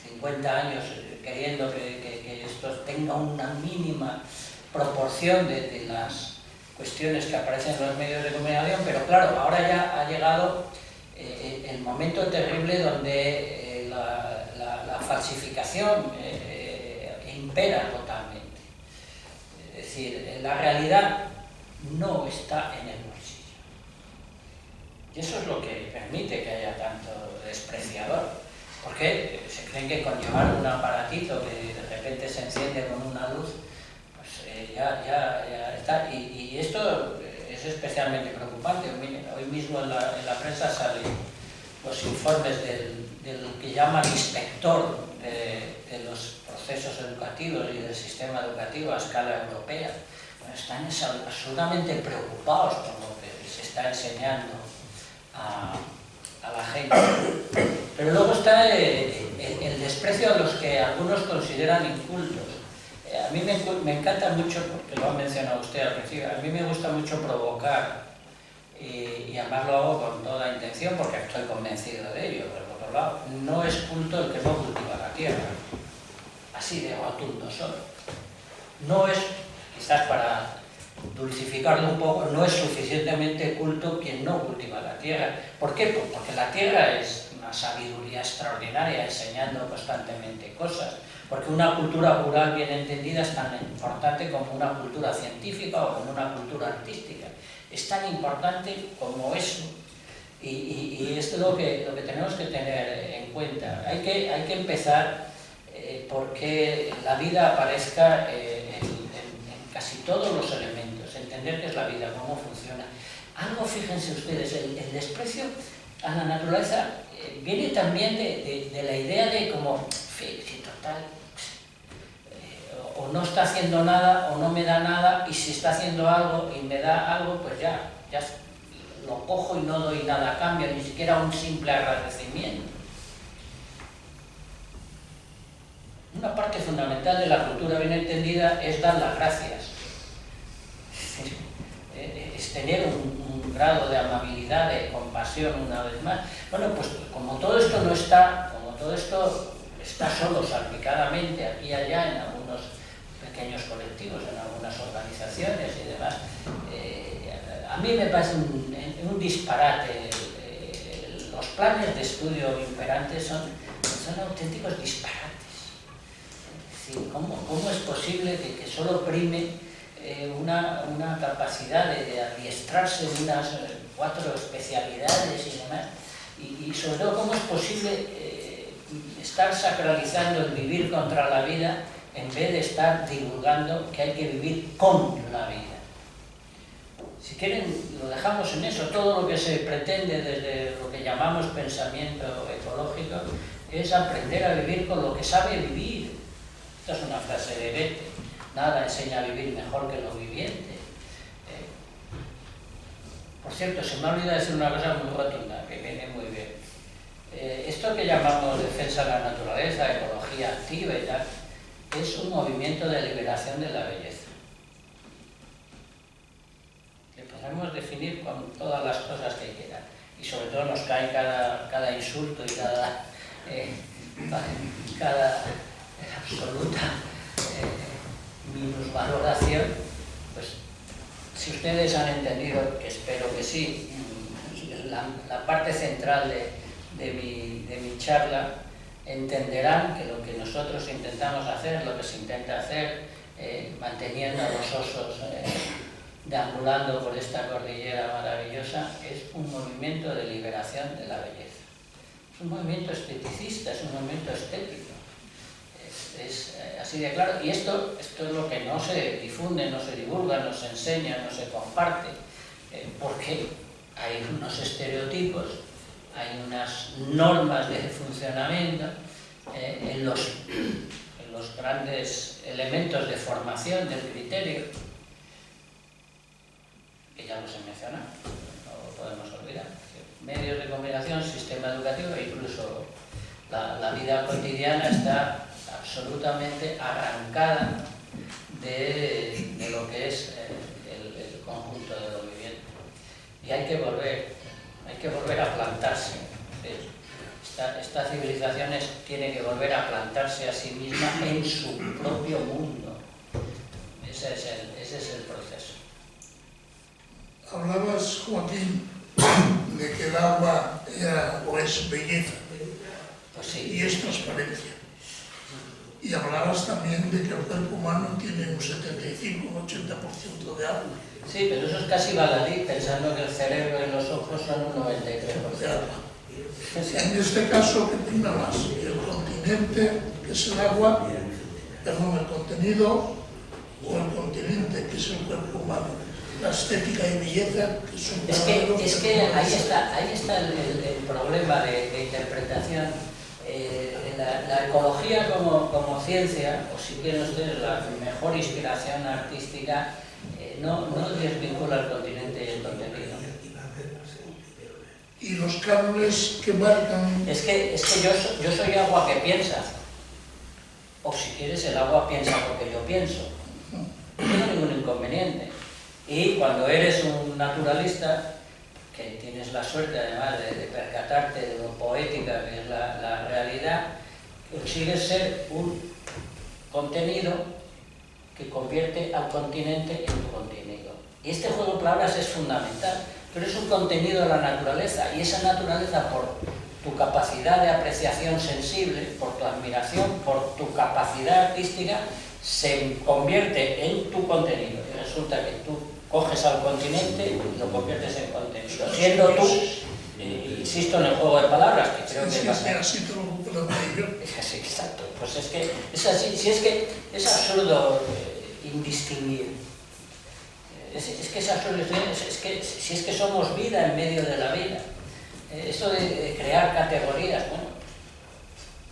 50 años queriendo que esto tenga una mínima proporción de las cuestiones que aparecen en los medios de comunicación, pero claro, ahora ya ha llegado el momento terrible donde la falsificación impera totalmente. Es decir, la realidad no está en el bolsillo. Y eso es lo que permite que haya tanto despreciador. Porque se creen que con llevar un aparatito que de repente se enciende con una luz, pues ya está. Y esto es especialmente preocupante. Hoy mismo en la prensa salen los informes del que llaman inspector de los procesos educativos y del sistema educativo a escala europea. Bueno, están absolutamente preocupados por lo que se está enseñando a la gente. Pero luego está el desprecio a los que algunos consideran incultos. A mí me encanta mucho, porque lo ha mencionado usted al principio, a mí me gusta mucho provocar, y además lo hago con toda intención porque estoy convencido de ello. Pero por otro lado, no es culto el que no cultiva la tierra, así de rotundo solo. no es, quizás para dulcificarlo un poco, no es suficientemente culto quien no cultiva la tierra. ¿Por qué? Pues porque la tierra es una sabiduría extraordinaria, enseñando constantemente cosas. Porque una cultura rural bien entendida es tan importante como una cultura científica o como una cultura artística. Es tan importante como eso. Y esto es lo que tenemos que tener en cuenta. Hay que empezar porque la vida aparezca en casi todos los elementos, entender qué es la vida, cómo funciona. Algo, fíjense ustedes, el desprecio a la naturaleza viene también de la idea de como, si total, o no está haciendo nada o no me da nada, y si está haciendo algo y me da algo, pues ya lo cojo y no doy nada a cambio, ni siquiera un simple agradecimiento. Una parte fundamental de la cultura bien entendida es dar las gracias, es tener un grado de amabilidad, de compasión una vez más. Bueno, pues como todo esto no está, como todo esto está solo salpicadamente aquí y allá en algunos pequeños colectivos, en algunas organizaciones y demás, a mí me parece un disparate. Los planes de estudio imperantes son auténticos disparates. Es decir, ¿cómo es posible que solo prime una capacidad de adiestrarse en unas 4 especialidades y demás? Y sobre todo, ¿cómo es posible estar sacralizando el vivir contra la vida en vez de estar divulgando que hay que vivir con la vida? Si quieren, lo dejamos en eso. Todo lo que se pretende desde lo que llamamos pensamiento ecológico es aprender a vivir con lo que sabe vivir. Esta es una frase de Goethe: nada enseña a vivir mejor que lo viviente. Por cierto, se me ha olvidado decir una cosa muy rotunda, que viene muy bien. Esto que llamamos defensa de la naturaleza, ecología activa y tal, es un movimiento de liberación de la belleza. Le podemos definir con todas las cosas que quieran, y sobre todo nos cae cada insulto y cada absoluta minusvaloración. Pues si ustedes han entendido, que espero que sí, la parte central de mi charla, entenderán que lo que nosotros intentamos hacer, lo que se intenta hacer, manteniendo a los osos deambulando por esta cordillera maravillosa, es un movimiento de liberación de la belleza. Es un movimiento esteticista, es un movimiento estético. Es así de claro. Y esto es lo que no se difunde, no se divulga, no se enseña, no se comparte, porque hay unos estereotipos, hay unas normas de funcionamiento en los grandes elementos de formación del criterio, que ya los he mencionado, no lo podemos olvidar. Medios de comunicación, sistema educativo e incluso la vida cotidiana está absolutamente arrancada de lo que es el conjunto de lo viviente. Y hay que volver a plantarse. Esta civilización tiene que volver a plantarse a sí misma en su propio mundo. Ese es el proceso. Hablabas, Joaquín, de que el agua era o es belleza, Pues sí. y es transparencia. Y hablabas también de que el cuerpo humano tiene un 75 o 80% de agua. Sí, pero eso es casi baladí, pensando que el cerebro y los ojos son un 93% de agua. En este caso, ¿qué prima más? ¿El continente, que es el agua, perdón, el contenido, o el continente, que es el cuerpo humano? La estética y belleza, que son es que ahí está el problema de interpretación. La ecología como ciencia, o si quieren ustedes la mejor inspiración artística, no desvincula el continente y el contenido. Y los cánones que marcan... Es que yo soy agua que piensa, o si quieres el agua piensa porque yo pienso. No tengo ningún inconveniente. Y cuando eres un naturalista, que tienes la suerte además de percatarte de lo poética que es la realidad, consigues ser un contenido que convierte al continente en tu contenido. Y este juego de palabras es fundamental, pero es un contenido de la naturaleza, y esa naturaleza, por tu capacidad de apreciación sensible, por tu admiración, por tu capacidad artística, se convierte en tu contenido. Y resulta que tú coges al continente y lo conviertes en contenido, siendo tú, insisto en el juego de palabras, que creo que así te lo digo. Sí, exacto. Pues es que es así, si es que es absurdo indistinguir. Es que es absurdo, si es que somos vida en medio de la vida. Esto de crear categorías, bueno,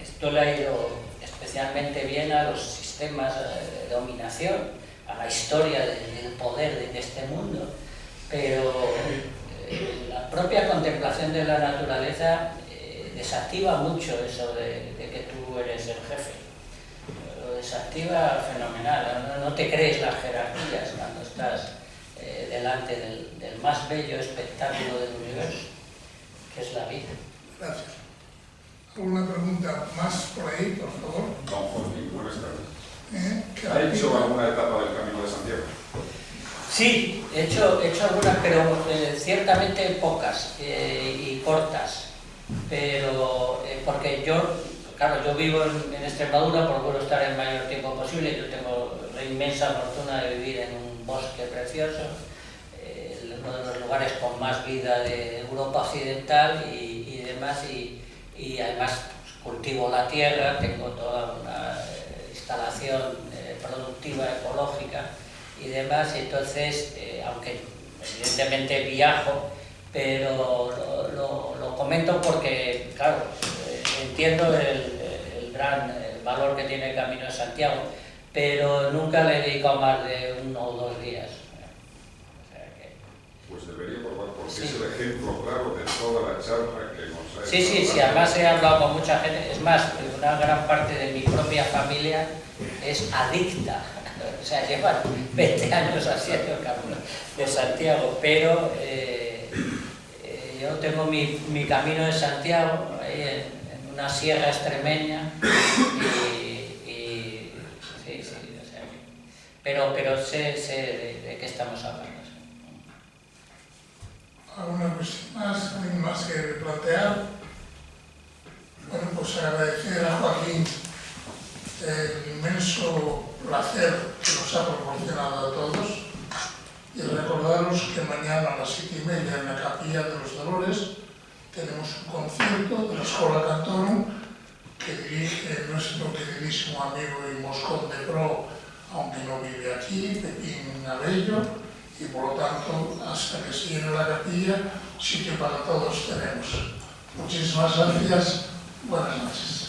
esto le ha ido especialmente bien a los sistemas de dominación, a la historia del poder de este mundo, pero la propia contemplación de la naturaleza desactiva mucho eso de que tú eres el jefe. Lo desactiva fenomenal. No te crees las jerarquías cuando estás delante del más bello espectáculo del universo, que es la vida. Gracias. ¿Alguna pregunta más por ahí, por favor? Don Joaquín, buenas tardes. ¿Ha ¿Ha hecho alguna etapa del Camino de Santiago? Sí, he hecho algunas, pero ciertamente pocas y cortas. Pero porque yo vivo en Extremadura, procuro estar el mayor tiempo posible. Yo tengo la inmensa fortuna de vivir en un bosque precioso, uno de los lugares con más vida de Europa Occidental y demás, y además pues, cultivo la tierra, tengo toda una instalación productiva, ecológica y demás, y entonces, aunque evidentemente viajo, pero lo comento porque, claro, entiendo el gran valor que tiene el Camino de Santiago, pero nunca le he dedicado más de 1 o 2 días. Pues debería probar, porque Sí. es el ejemplo claro de toda la charla que nos ha Sí, además he hablado con mucha gente, es más, una gran parte de mi propia familia es adicta, o sea, llevan 20 años haciendo el Camino de Santiago, pero yo tengo mi Camino de Santiago ahí en una sierra extremeña y sí, o sea, pero sé de qué estamos hablando. ¿Alguna cuestión más? ¿Alguien más que plantear? Bueno, pues agradecer a Joaquín el inmenso placer que nos ha proporcionado a todos y recordaros que mañana a las 7:30 en la Capilla de los Dolores tenemos un concierto de la Escola Cantorum que dirige nuestro queridísimo amigo y moscón de pro, aunque no vive aquí, Pepín Abello, y por lo tanto, hasta que se llene la capilla, sitio para todos tenemos. Muchísimas gracias, buenas noches.